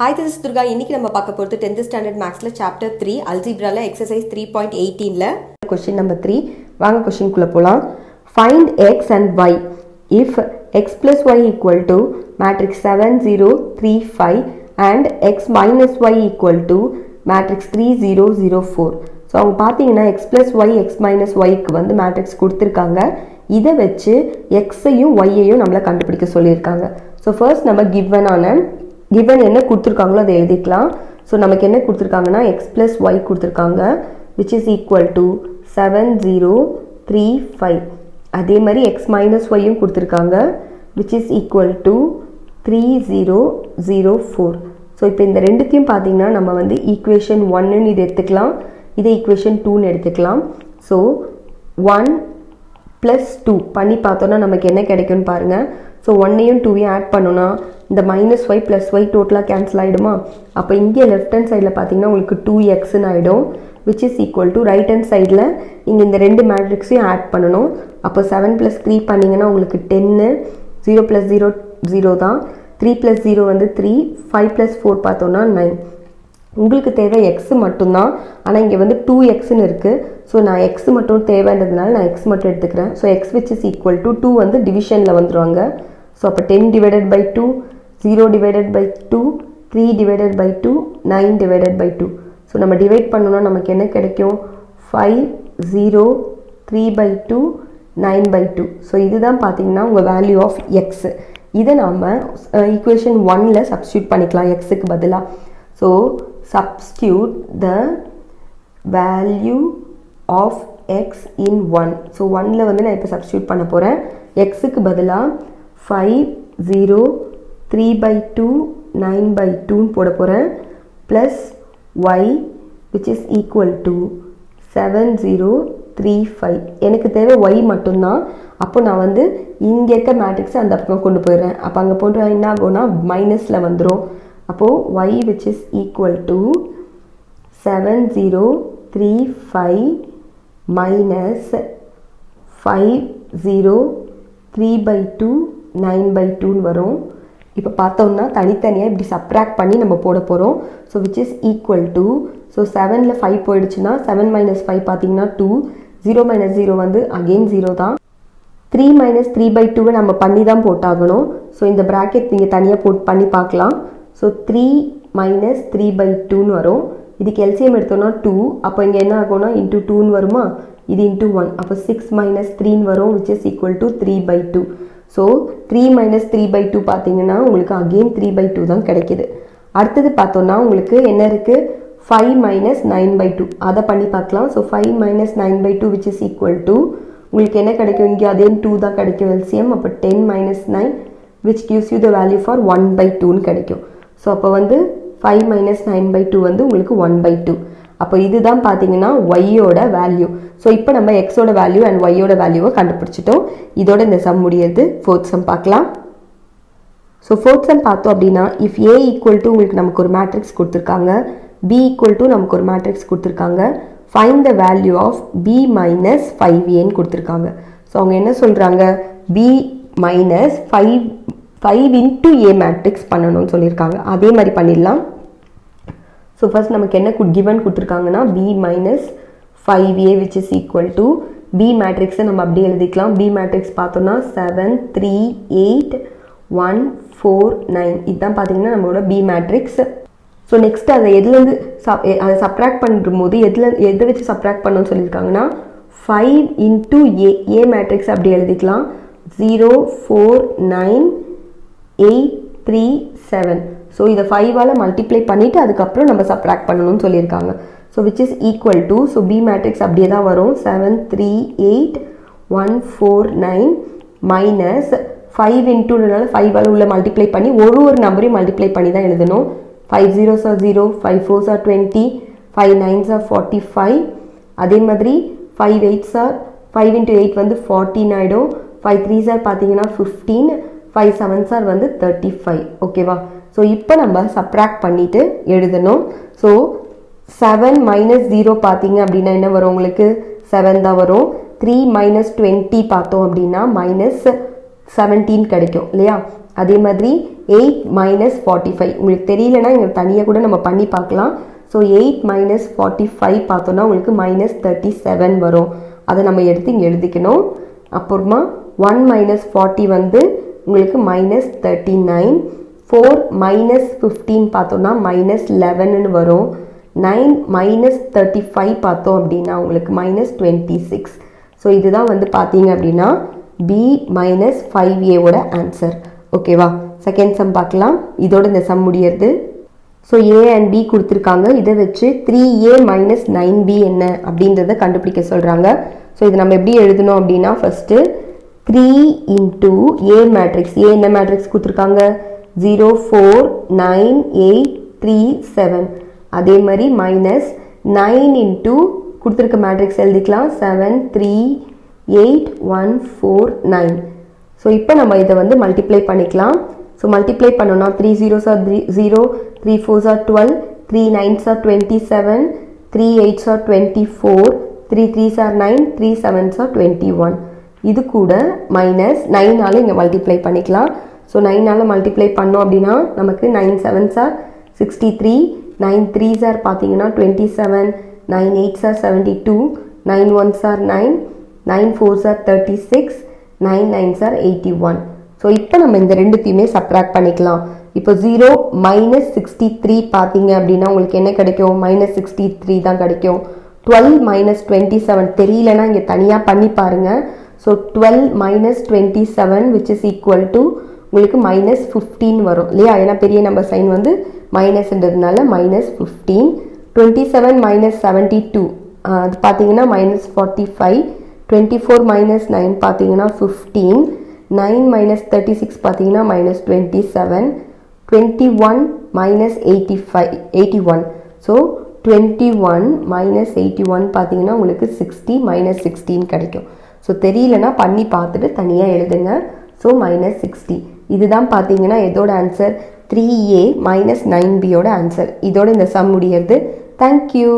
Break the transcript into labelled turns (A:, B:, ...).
A: Hi, this is Durga. இன்னைக்கு நம்ம பார்க்க போறது 10th standard mathsல chapter 3 algebraல exercise 3.18ல question number 3. வாங்க question குள்ள போலாம். Find x and y if x plus y equal to matrix 7 0 3 5 and x minus y equal to matrix 3 0 0 4. So அவங்க பாத்தீங்கன்னா x plus y x minus y க்கு வந்து matrix கொடுத்திருக்காங்க. இத வெச்சு x ஐயும் y ஐயும் நம்மள கண்டுபிடிக்க சொல்லிருக்காங்க. So first நம்ம given என்ன கொடுத்திருக்காங்களோ அதை எழுதிக்கலாம். So நமக்கு என்ன கொடுத்திருக்காங்கன்னா x plus y கொடுத்திருக்காங்க which is equal to 7 0 3 5. அதே மாதிரி x minus y யும் கொடுத்திருக்காங்க which is equal to 3 0 0 4. So இப்போ இந்த ரெண்டுத்தையும் பாத்தீங்கன்னா நம்ம வந்து equation 1 ன்னு இத எடுத்துக்கலாம். இத equation 2 ன்னு எடுத்துக்கலாம். So 1 plus 2 பண்ணி பார்த்தோம்னா நமக்கு என்ன கிடைக்கும்னு பாருங்க. So 1 ஐயும் 2 ஐயும் ஆட் பண்ணோம்னா இந்த minus y plus y டோட்டலா கேன்சல் ஆயிடுமா? அப்ப இங்க லெஃப்ட் ஹேண்ட் சைடுல பாத்தீங்கன்னா உங்களுக்கு 2x ன்னு ஆயிடும் which is equal to right hand சைடுல நீங்க இந்த ரெண்டு மேட்ரிக்ஸையும் ஆட் பண்ணனும். அப்ப 7 plus 3 பண்ணீங்கன்னா உங்களுக்கு 10 0 plus 0 0 தான். 3 plus 0 வந்து 3 5 plus 4 பார்த்தோம்னா 9. உங்களுக்கு தேவை x மட்டும் தான். ஆனா இங்க வந்து 2x ன்னு இருக்கு. சோ நான் x மட்டும் தேவைன்றதுனால நான் x மட்டும் எடுத்துக்கிறேன். So x which is equal to 2 வந்து டிவிஷன்ல வந்துருவாங்க. சோ அப்ப 10 divided by 2 0 divided by 2 3 divided by 2 9 divided by 2. So நம்ம டிவைட் பண்ணனும்னா நமக்கு என்ன கிடைக்கும்? 5 0 3 by 2 9 by 2. சோ இதுதான் பாத்தீங்கன்னா உங்க வேல்யூ ஆஃப் x. இத நாம ஈக்குவேஷன் 1 ல சப்ஸ்டிட்யூட் பண்ணிக்கலாம் x க்கு பதிலா. So substitute the value of x in 1. So 1 ல வந்து நான் இப்ப சப்ஸ்டிட்யூட் பண்ண போறேன். x க்கு பதிலா 5 0 3 by 2 9 by 2 போட போறேன் plus y which is equal to 7 0 3 5. எனக்கு தேவை y மட்டும் தான். அப்போ நான் வந்து இங்க இருக்க மேட்ரிக்ஸ் அந்த பக்கம் கொண்டு போயிடுறேன். அப்ப அங்க போட்டா என்ன ஆகும்னா மைனஸ்ல வந்துரும். அப்போ y which is equal to 7 0 3 5 minus 5 0 3 by 2 9 by 2 வரும். இப்போ பார்த்தோம்னா தனித்தனியா இப்படி சப்ட்ராக்ட் பண்ணி நம்ம போட போறோம். so which is equal to so 7 ல 5 போயிடுச்சுனா 7 minus 5 பாத்தீங்கன்னா 2 0 minus 0 வந்து again 0 தான். 3 minus 3 by 2 நம்ம பண்ணி தான் போட்டாகணும். so இந்த பிராக்கெட் நீங்க தனியா போட் பண்ணி பார்க்கலாம். so 3 minus 3 by 2 ன்னு வரும். இதுக்கு LCM எடுத்தோம்னா 2. அப்ப இங்க என்ன ஆகும்னா into 2 ன்னு வருமா? இது into 1. அப்ப 6 minus 3 ன்னு வரும் which is equal to 3 by 2. So 3 minus 3 by 2 பாத்தீங்கன்னா உங்களுக்கு again 3 by 2 தான் கிடைக்குது. அடுத்தது பார்த்தோம்னா உங்களுக்கு என்ன இருக்கு? 5 minus 9 by 2. அத பண்ணி பார்க்கலாம். So 5 minus 9 by 2 which is equal to உங்களுக்கு என்ன கிடைக்கும்? இங்க அதே 2 தான் கிடைக்கும் LCM. அப்ப 10 minus 9 which gives you the value for 1 by 2 ன்னு கிடைக்கும். So அப்ப வந்து 5 minus 9 by 2 வந்து உங்களுக்கு 1 by 2. அப்ப இதுதான் பாத்தீங்கன்னா y ஓட வேல்யூ. சோ இப்போ நம்ம x ஓட வேல்யூ and y ஓட வேல்யூவை கண்டுபிடிச்சிட்டோம். இதோட இந்த சம் முடியுது. fourth sum பார்க்கலாம். சோ fourth sum பார்த்தோம் அப்படினா if a equal to உங்களுக்கு நமக்கு ஒரு மேட்ரிக்ஸ் கொடுத்திருக்காங்க, b equal to நமக்கு ஒரு மேட்ரிக்ஸ் கொடுத்திருக்காங்க, find the value of b minus 5a ன்னு கொடுத்திருக்காங்க. சோ அவங்க என்ன சொல்றாங்க? b minus 5 into a matrix பண்ணனும்னு சொல்லிருக்காங்க. அதே மாதிரி பண்ணிடலாம். So first நமக்கு என்ன given கொடுத்திருக்காங்கன்னா b minus 5a which is equal to b matrix நம்ம அப்படியே எழுதிக்கலாம். b matrix பார்த்தோம்னா 7 3 8 1 4 9. இதுதான் பாத்தீங்கன்னா நம்மளோட b matrix. So next அதை எதுல இருந்து அதை சப்ட்ராக்ட் பண்ணும்போது எதை வச்சு சப்ட்ராக்ட் பண்ணனும்னு சொல்லிருக்காங்கன்னா 5 into a matrix அப்படியே எழுதிக்கலாம். 0 4 9 8 3 7. So இத 5 ஆல மல்டிப்ளை பண்ணிட்டு அதுக்கு அப்புறம் நம்ம சப்ட்ராக்ட் பண்ணனும்னு சொல்லிருக்காங்க. So which is equal to so b matrix அப்படியே தான் வரும் 7 3 8 1 4 9 minus 5 into னால 5 ஆல உள்ள மல்டிப்ளை பண்ணி ஒரு நம்பரையும் மல்டிப்ளை பண்ணி தான் எழுதணும். 5 zeros are 0 5 4s are 20 5 9s are 45. அதே மாதிரி 5 8s are 5 into 8 வந்து 14 ஆயிடும். 5 3s are பாத்தீங்கன்னா 15 5 7s are வந்து 35. ஓகேவா? சோ இப்போ நம்ம சப்ட்ராக்ட் பண்ணிட்டு எழுதணும். சோ 7 minus 0 பாத்தீங்க அப்படினா என்ன வரும்? உங்களுக்கு 7 தான் வரும். 3 minus 20 பார்த்தோம் அப்படினா minus 17 கிடைக்கும் இல்லையா? அதே மாதிரி 8 minus 45 உங்களுக்கு தெரியலனா இங்க தனியா கூட நம்ம பண்ணி பார்க்கலாம். ஸோ 8 minus 45 பார்த்தோம்னா உங்களுக்கு minus 37 வரும். அதை நம்ம எடுத்து இங்கே எழுதிக்கணும். அப்புறமா 1 minus 40 வந்து உங்களுக்கு minus 39. 4 minus 15 பார்த்தோம்னா minus 11 வரும். 9 minus 35 பார்த்தோம் அப்படின்னா உங்களுக்கு minus 26. ஸோ இதுதான் வந்து பார்த்தீங்க அப்படின்னா B minus 5A ஓட ஆன்சர். ஓகேவா? செகண்ட் சம் பார்க்கலாம். இதோட இந்த சம் முடியறது. ஸோ A and B கொடுத்துருக்காங்க. இதை வச்சு 3A minus 9B என்ன அப்படின்றத கண்டுபிடிக்க சொல்கிறாங்க. ஸோ இது நம்ம எப்படி எழுதணும் அப்படின்னா first 3 into A matrix. A என்ன மேட்ரிக்ஸ் கொடுத்துருக்காங்க? 0 4 9 8 3 7. அதே மாதிரி மைனஸ் 9 into கொடுத்துருக்க மேட்ரிக்ஸ் எழுதிக்கலாம் 7 3 8 1 4 9. ஸோ இப்போ நம்ம இதை வந்து மல்டிப்ளை பண்ணிக்கலாம். ஸோ மல்டிப்ளை பண்ணோம்னா 3 zeros are 0, 3 4s are 12, 3 9s are 27, 3 8s are 24, 3 3s are 9, 3 7s are 21. இது கூட மைனஸ் 9ஆல் இங்கே மல்டிப்ளை பண்ணிக்கலாம். ஸோ 9ஆல் மல்டிப்ளை பண்ணோம் அப்படின்னா நமக்கு 9 7s are 63, 9 3s are பார்த்தீங்கன்னா 27, 9 8s are 72, 9 1s are 9, 9 4s are 36, 9 9s are 81. So இப்போ நம்ம இந்த ரெண்டுத்தையுமே சப்ராக்ட் பண்ணிக்கலாம். இப்போ 0 minus 63 பார்த்தீங்க அப்படின்னா உங்களுக்கு என்ன கிடைக்கும்? minus 63 தான் கிடைக்கும். 12 minus 27 தெரியலனா இங்கே தனியாக பண்ணி பாருங்க. So 12 minus 27 which is equal to உங்களுக்கு minus 15 வரும் இல்லையா? ஏன்னா பெரிய நம்பர் சைன் வந்து மைனஸ்ன்றதுனால minus 15. 27 minus 72 அது பார்த்தீங்கன்னா minus 45. 24 minus 9 பார்த்தீங்கன்னா 15. 9 minus 36 பார்த்தீங்கன்னா minus 27. 21 minus 81. ஸோ 21 minus 81 பார்த்தீங்கன்னா உங்களுக்கு 60 minus 16 கிடைக்கும். ஸோ தெரியலனா பண்ணி பார்த்துட்டு தனியாக எழுதுங்க. So minus 60. இதுதான் பார்த்தீங்கன்னா எதோட ஆன்சர்? 3A minus 9B ஓட ஆன்சர். இதோட இந்த சம் முடியறது. தேங்க்யூ.